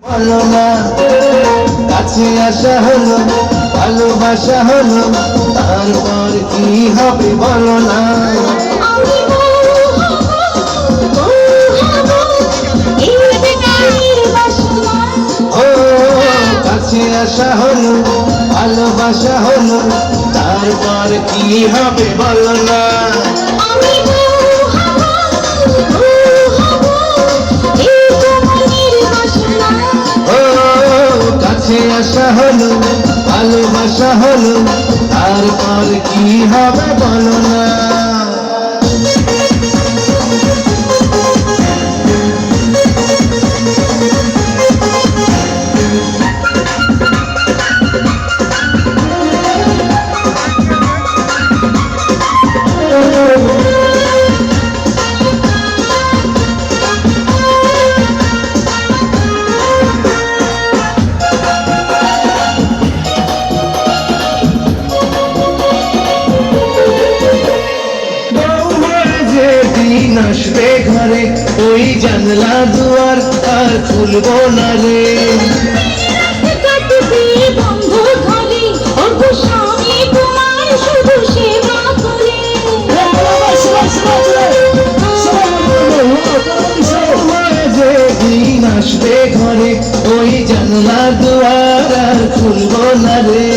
বলো না কাছে আসা হলো ভালোবাসা হলো তারপর কি হবে বলো না ও কাছে আসা হলো ভালোবাসা হলো তারপর কি হবে বলো না কাছে আসা হলো ভালোবাসা হলো তারপর কি হবে বলো না আসবে ঘরে ওই জানলা দুয়ার আর খুলবো না রে আসবে ঘরে ওই জানলা দুয়ার আর খুলবো না রে।